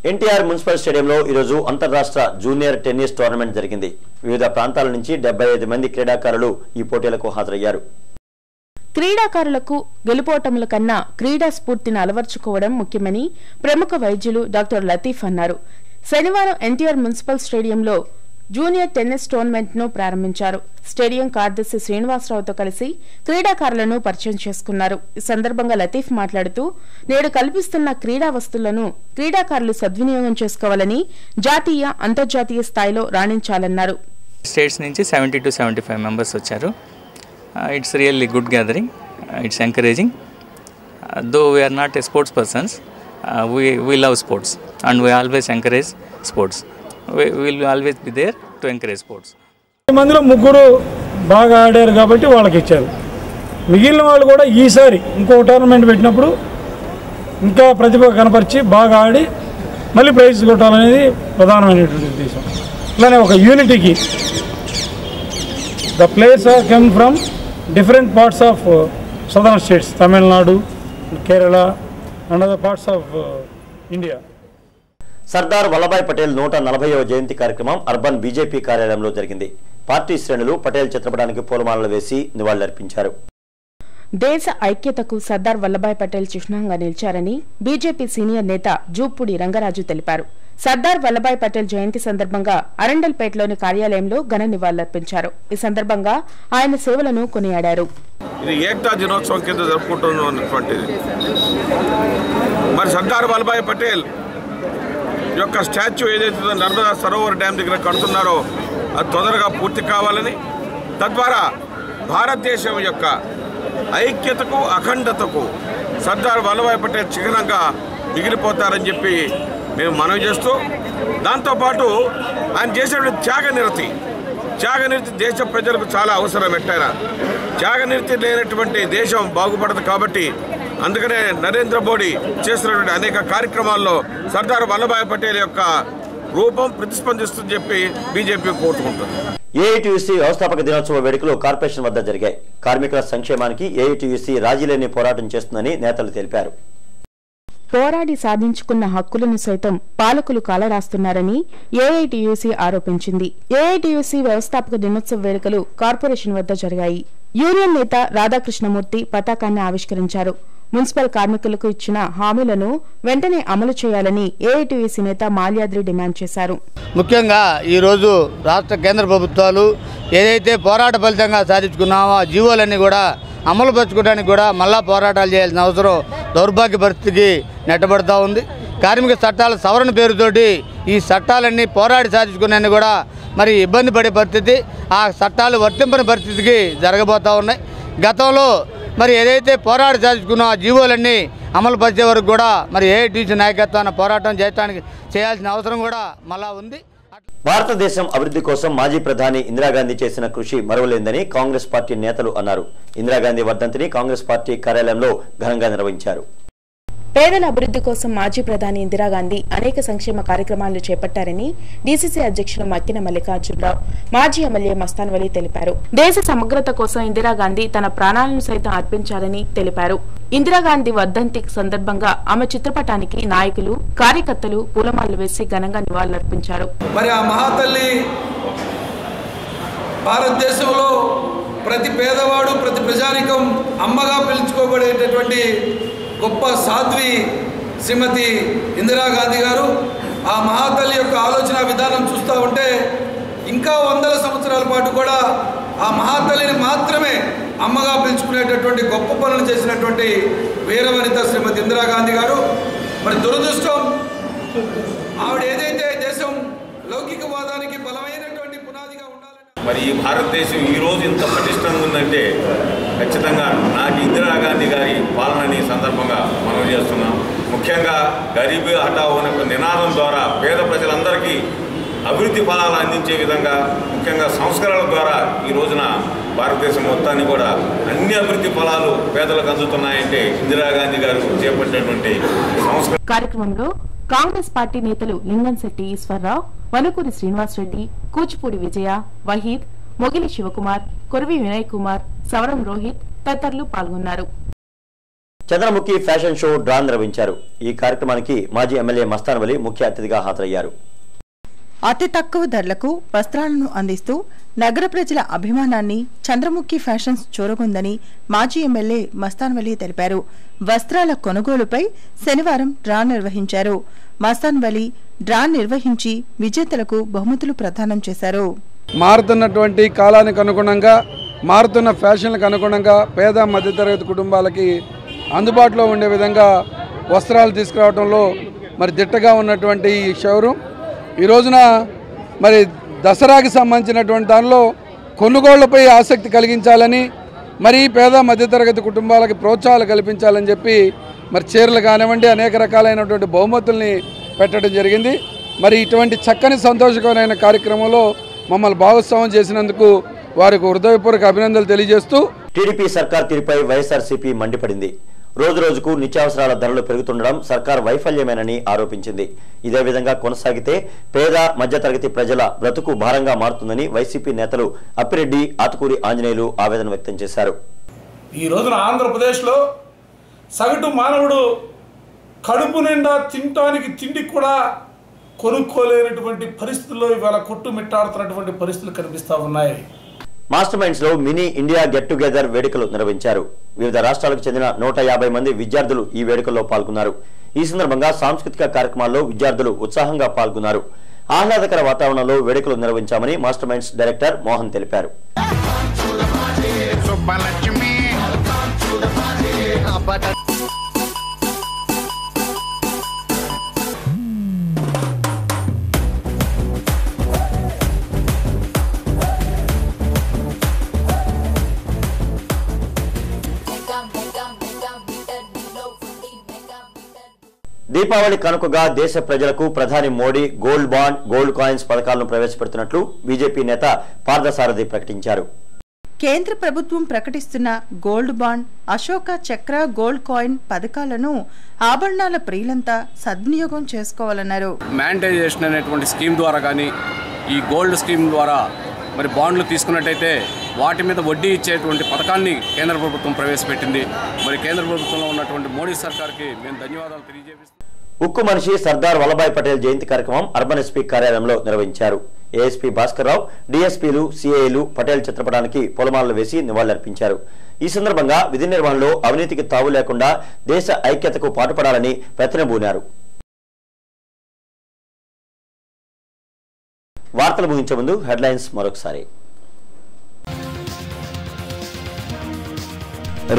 NTR municipal స్టేడియంలో ఈరోజు అంతర్రాష్ట్ర జూనియర్ టెన్నిస్ టోర్నమెంట్ జరిగింది. వివిధ ప్రాంతాల నుంచి 75 మంది క్రీడాకారులు ఈ పోటీలకు హాజరయ్యారు. క్రీడాకారులకు గెలుపోటముల కన్నా క్రీడా స్ఫూర్తిని అలవర్చుకోవడం ముఖ్యమని ప్రముఖ వైద్యులు డాక్టర్ లతీఫ్ అన్నారు. శనివారం ఎన్టీఆర్ మున్సిపల్ స్టేడియంలో జూనియర్ టెన్నిస్ టోర్నమెంట్ ను ప్రారంభించారు. స్టేడియం కార్యదర్శి శ్రీనివాసరావుతో కలిసి క్రీడాకారులను పరిచయం చేసుకున్నారు. ఈ సందర్భంగా లతీఫ్ మాట్లాడుతూ నేడు కల్పిస్తున్న క్రీడా వస్తువులను క్రీడాకారులు సద్వినియోగం చేసుకోవాలని, జాతీయ అంతర్జాతీయ స్థాయిలో రాణించాలన్నారు. స్టేట్స్ నుంచి 70 to 75 మెంబర్స్ వచ్చారు. It's really good gathering. It's encouraging. Though we are not a sports persons, we love sports and we always encourage sports. We will always be there to encourage sports. మందిలో ముగ్గురు బాగా ఆడారు కాబట్టి వాళ్ళకి ఇచ్చారు. మిగిలిన వాళ్ళు కూడా ఈసారి ఇంకో టోర్నమెంట్ పెట్టినప్పుడు ఇంకా ప్రతిభ కనపరిచి బాగా ఆడి మళ్ళీ ప్రైజ్ కొట్టాలనేది ప్రధానమైనటువంటి ఉద్దేశం. ఇలానే ఒక యూనిటీకి the players are come from different parts of southern states, Tamil Nadu, Kerala and other parts of India. Sardar Vallabhbhai Patel 140వ జయంతి కార్యక్రమం అర్బన్ బీజేపీ కార్యాలయంలో జరిగింది. పార్టీ శ్రేణులు పటేల్ చిత్రపటానికి పూలమాలలు వేసి నివాళులర్పించారు. దేశ ఐక్యతకు సర్దార్ వల్లభాయ్ పటేల్ చిహ్నంగా నిలిచారని బీజేపీ సీనియర్ నేత జూప్పూడి రంగరాజు తెలిపారు. సర్దార్ వల్లభాయ్ పటేల్ జయంతి సందర్భంగా అరండల్పేటలోని కార్యాలయంలో ఘన నివాళులర్పించారు. ఈ సందర్భంగా ఆయన సేవలను కొనియాడారు. ఇది ఏకతా దినోత్సవం కింద జరుపుకుంటున్నటువంటిది. మరి సర్దార్ వల్లభాయ్ పటేల్ యొక్క స్టాచ్యూ ఏదైతే నర్మదా సరోవర్ డ్యామ్ దగ్గర కడుతున్నారో అది తొందరగా పూర్తి కావాలని, తద్వారా భారతదేశం యొక్క ఐక్యతకు అఖండతకు సర్దార్ వల్లభాయ్ పటేల్ చిహ్నంగా మిగిలిపోతారని చెప్పి మేము మనవి చేస్తూ, దాంతోపాటు ఆయన చేసినటువంటి త్యాగనిరతి దేశ ప్రజలకు చాలా అవసరం. ఎట్టైనా త్యాగనిరతి లేనటువంటి దేశం బాగుపడదు. కాబట్టి అందుకనే నరేంద్ర మోడీ చేస్తున్నటువంటి అనేక కార్యక్రమాల్లో సర్దార్ వల్లభాయ్ పటేల్ యొక్క రూపం ప్రతిస్పందిస్తుందని చెప్పి బీజేపీ కోరుకుంటుంది. ఏఐటీయూసీ వ్యవస్థాపక దినోత్సవ వేడుకలు కార్పొరేషన్ వద్ద జరిగాయి. కార్మికుల సంక్షేమానికి ఏఐటీయూసీ రాజీలేని పోరాటం చేస్తుందని నేతలు తెలిపారు. పోరాడి సాధించుకున్న హక్కులను సైతం పాలకులు కాలరాస్తున్నారని ఏఐటీయూసీ ఆరోపించింది. ఏఐటీయూసీ వ్యవస్థాపక దినోత్సవ వేడుకలు కార్పొరేషన్ వద్ద జరిగాయి. యూనియన్ నేత రాధాకృష్ణమూర్తి పతాకాన్ని ఆవిష్కరించారు. మున్సిపల్ కార్మికులకు ఇచ్చిన హామీలను వెంటనే అమలు చేయాలని ఏఐటీయూసీ నేత మాల్యాద్రి డిమాండ్ చేశారు. ముఖ్యంగా ఈరోజు రాష్ట్ర కేంద్ర ప్రభుత్వాలు ఏదైతే పోరాట ఫలితంగా సాధించుకున్నామో ఆ జీవోలన్నీ కూడా అమలు పరచుకోవడానికి కూడా మళ్ళా పోరాటాలు చేయాల్సిన అవసరం దౌర్భాగ్య పరిస్థితికి నెట్టబడుతూ ఉంది. కార్మిక చట్టాల సవరణ పేరుతోటి ఈ చట్టాలన్నీ పోరాడి సాధించుకున్నాన్ని కూడా మరి ఇబ్బంది పడే పరిస్థితి, ఆ చట్టాలు వర్తింపని పరిస్థితికి జరగబోతూ ఉన్నాయి. గతంలో మరి ఏదైతే పోరాడి సాధించుకున్న ఆ జీవోలన్నీ అమలు పరిచే వరకు కూడా మరి ఏఐటీసీ నాయకత్వాన్ని పోరాటం చేయడానికి చేయాల్సిన అవసరం కూడా మళ్ళా ఉంది. భారతదేశం అభివృద్ధి కోసం మాజీ ప్రధాని ఇందిరాగాంధీ చేసిన కృషి మరువలేందని కాంగ్రెస్ పార్టీ నేతలు అన్నారు. ఇందిరాగాంధీ వర్ధంతిని కాంగ్రెస్ పార్టీ కార్యాలయంలో ఘనంగా నిర్వహించారు. పేదల అభివృద్ధి కోసం మాజీ ప్రధాని ఇందిరాగాంధీ అనేక సంక్షేమ కార్యక్రమాలు చేపట్టారని డీసీసీ అధ్యక్షులు మక్కిన మల్లికార్జునరావు, మాజీ ఎమ్మెల్యే మస్తాన్ వలీ తెలిపారు. దేశ సమగ్రత కోసం ఇందిరాగాంధీ తన ప్రాణాలను సైతం అర్పించారని తెలిపారు. ఇందిరాగాంధీ వర్ధంతి సందర్భంగా ఆమె చిత్రపటానికి నాయకులు, కార్యకర్తలు పూలమాలలు వేసి ఘనంగా నివాళులర్పించారు. మరి ఆ మహాతల్లి భారతదేశంలో ప్రతి పేదవాడు, ప్రతి ప్రజానికం అమ్మగా పిలుచుకోబడేటటువంటి గొప్ప సాధ్వి శ్రీమతి ఇందిరాగాంధీ గారు. ఆ మహాతల్లి యొక్క ఆలోచన విధానం చూస్తూ ఉంటే ఇంకా 100 సంవత్సరాల పాటు కూడా ఆ మహాతల్లిని మాత్రమే అమ్మగా పిలుచుకునేటటువంటి గొప్ప పనులు చేసినటువంటి వీరవనిత శ్రీమతి ఇందిరాగాంధీ గారు. మరి దురదృష్టం, ఆవిడ ఏదైతే దేశం లౌకికవాదానికి బలమైనటువంటి పునాదిగా ఉండాలని, మరి ఈ భారతదేశం ఈరోజు ఇంత పటిష్టంగా ఉందంటే ఖచ్చితంగా నాకు ఇందిరాగాంధీ గారి పాలనని సందర్భంగా మనం చేస్తున్నాం. ముఖ్యంగా గరీబీ హఠావో అనే నినాదం ద్వారా పేద ప్రజలందరికీ అభివృద్ధి ఫలాలు అందించే విధంగా, ముఖ్యంగా సంస్కరణల ద్వారా ఈ రోజున భారతదేశం మొత్తాన్ని కూడా అన్ని అభివృద్ధి ఫలాలు పేదలకు అందుతున్నాయంటే ఇందిరాగాంధీ గారు చేపట్టినటువంటి సంస్కరణ. కార్యక్రమంలో కాంగ్రెస్ పార్టీ నేతలు లింగంశెట్టి ఈశ్వరరావు, వనుకూరి శ్రీనివాసరెడ్డి, కూచిపూడి విజయ, వహీద్, మొగిలి శివకుమార్, కొరవి వినయ్ కుమార్, సవరం రోహిత్ తదితరులు పాల్గొన్నారు. చంద్రముఖి ఫ్యాషన్ షో డ్రా నిర్వహించారు. ఈ కార్యక్రమానికి మాజీ ఎమ్మెల్యే మస్తాన్ వలి ముఖ్య అతిథిగా హాజరయ్యారు. అతి తక్కువ ధరలకు వస్త్రాలను అందిస్తూ నగర ప్రజల అభిమానాన్ని చంద్రముఖి ఫ్యాషన్స్ చూరగొందని మాజీ ఎమ్మెల్యే మస్తాన్ వలి తెలిపారు. వస్త్రాల కొనుగోలుపై శనివారం డ్రా నిర్వహించారు. మస్తాన్ వలి డ్రా నిర్వహించి విజేతలకు బహుమతులు ప్రదానం చేశారు. మారుతున్నటువంటి కాలానికి అనుగుణంగా మారుతున్న ఫ్యాషన్లకు అనుగుణంగా పేద మధ్యతరగతి కుటుంబాలకి అందుబాటులో ఉండే విధంగా వస్త్రాలు తీసుకురావడంలో మరి దిట్టగా ఉన్నటువంటి ఈ షోరూమ్ ఈ రోజున మరి దసరాకి సంబంధించినటువంటి దానిలో కొనుగోళ్లపై ఆసక్తి కలిగించాలని మరి పేద మధ్యతరగతి కుటుంబాలకి ప్రోత్సాహాలు కల్పించాలని చెప్పి మరి చీరలు కానివ్వండి అనేక రకాలైనటువంటి బహుమతుల్ని పెట్టడం జరిగింది. మరి ఇటువంటి చక్కని సంతోషకరమైన కార్యక్రమంలో మమ్మల్ని భాగస్వామ్యం చేసినందుకు వారికి హృదయపూర్వక అభినందనలు తెలియజేస్తూ టీడీపీ సర్కార్ తీరుపై వైఎస్ఆర్సీపీ మండిపడింది. రోజు రోజుకు నిత్యావసరాల ధరలు పెరుగుతుండడం సర్కార్ వైఫల్యమేనని ఆరోపించింది. ఇదే విధంగా కొనసాగితే పేద మధ్యతరగతి ప్రజల బ్రతుకు భారంగా మారుతుందని వైసీపీ నేతలు అప్పిరెడ్డి, ఆతుకూరి ఆంజనేయులు ఆవేదన వ్యక్తం చేశారు. ఈ రోజున ఆంధ్రప్రదేశ్లో సగటు మానవుడు కడుపు నిండా తినటానికి తిండి కూడా కొనుక్కోలేనటువంటి పరిస్థితుల్లో ఇవాళ కొట్టుమిట్టాడుతున్నటువంటి పరిస్థితులు కనిపిస్తూ ఉన్నాయి. మాస్టర్ మైండ్స్ లో మినీ ఇండియా గెట్ టుగెదర్ వేడుకలు నిర్వహించారు. వివిధ రాష్ట్రాలకు చెందిన 150 మంది విద్యార్థులు ఈ వేడుకల్లో పాల్గొన్నారు. ఈ సందర్భంగా సాంస్కృతిక కార్యక్రమాల్లో విద్యార్థులు ఉత్సాహంగా పాల్గొన్నారు. ఆహ్లాదకర వాతావరణంలో వేడుకలు నిర్వహించామని మాస్టర్ మైండ్స్ డైరెక్టర్ మోహన్ తెలిపారు. దీపావళి కనుకగా దేశ ప్రజలకు ప్రధాని Modi gold bond, gold coins పథకాలను ప్రవేశపెడుతున్నట్లు బీజేపీ నేత పార్థసారథి ప్రకటించారు. కేంద్ర ప్రభుత్వం ప్రకటిస్తున్న గోల్డ్ బాండ్, అశోక చక్ర గోల్డ్ కాయిన్ పథకాలను ఆభరణాల ప్రియులంతా సద్వినియోగం చేసుకోవాలన్నారు. మ్యాండేటైజేషన్ అనేటువంటి స్కీమ్ ద్వారా కానీ ఈ గోల్డ్ స్కీమ్ ద్వారా మరి బాండ్లు తీసుకున్నట్టయితే వాటి మీద వడ్డీ ఇచ్చేటువంటి పథకాన్ని కేంద్ర ప్రభుత్వం ప్రవేశపెట్టింది. మరి కేంద్ర ప్రభుత్వంలో ఉన్నటువంటి మోడీ సర్కార్కి మేము ధన్యవాదాలు తెలియజేస్తున్నాం. ఉక్కు మనిషి సర్దార్ వల్లభాయ్ పటేల్ జయంతి కార్యక్రమం అర్బన్ ఎస్పీ కార్యాలయంలో నిర్వహించారు. ఏఎస్పీ భాస్కర్ రావు, డీఎస్పీలు, సీఐలు పటేల్ చిత్రపటానికి పూలమాలలు వేసి నివాళులర్పించారు. ఈ సందర్భంగా విధి నిర్వహణలో అవినీతికి తావు లేకుండా దేశ ఐక్యతకు పాటుపడాలని ప్రతినబూనారు. వార్తలు ముగించే ముందు హెడ్లైన్స్ మరొకసారి.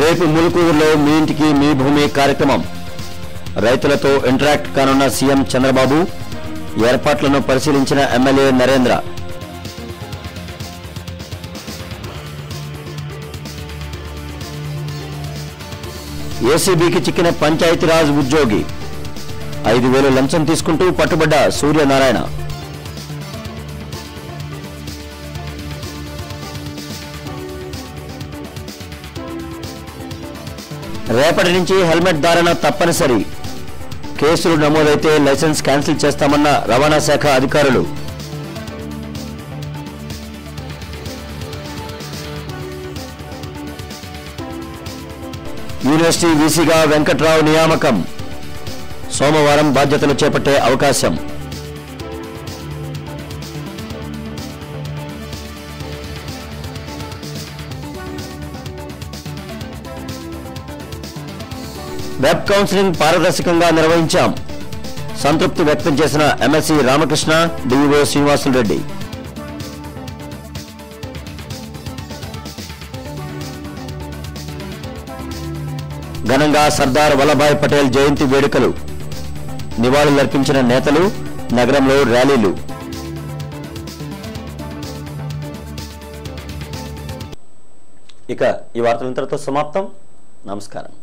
రేపు ములుకూరులో మీ ఇంటికి మీ భూమి కార్యక్రమం. రైతులతో ఇంటరాక్ట్ కానున్న సీఎం చంద్రబాబు. ఏర్పాట్లను పరిశీలించిన ఎమ్మెల్యే నరేంద్ర. ఏసీబీకి చిక్కిన పంచాయతీరాజ్ ఉద్యోగి. 5,000 లంచం తీసుకుంటూ పట్టుబడ్డ సూర్యనారాయణ. రేపటి నుంచి హెల్మెట్ ధారణ తప్పనిసరి. కేసులు నమోదైతే లైసెన్స్ క్యాన్సిల్ చేస్తామన్న రవాణా శాఖ అధికారులు. యూనివర్సిటీ వీసీగా వెంకట్రావు నియామకం. సోమవారం బాధ్యతలు చేపట్టే అవకాశం. వెబ్ కౌన్సిలింగ్ పారదర్శకంగా నిర్వహించాం. సంతృప్తి వ్యక్తం చేసిన ఎమ్మెల్సీ రామకృష్ణ, డీఈఓ శ్రీనివాసులు రెడ్డి. ఘనంగా సర్దార్ వల్లభాయ్ పటేల్ జయంతి వేడుకలు. నివాళులర్పించిన నేతలు, నగరంలో ర్యాలీలు. ఇక ఈ వార్తలు ఇంతటితో సమాప్తం. నమస్కారం.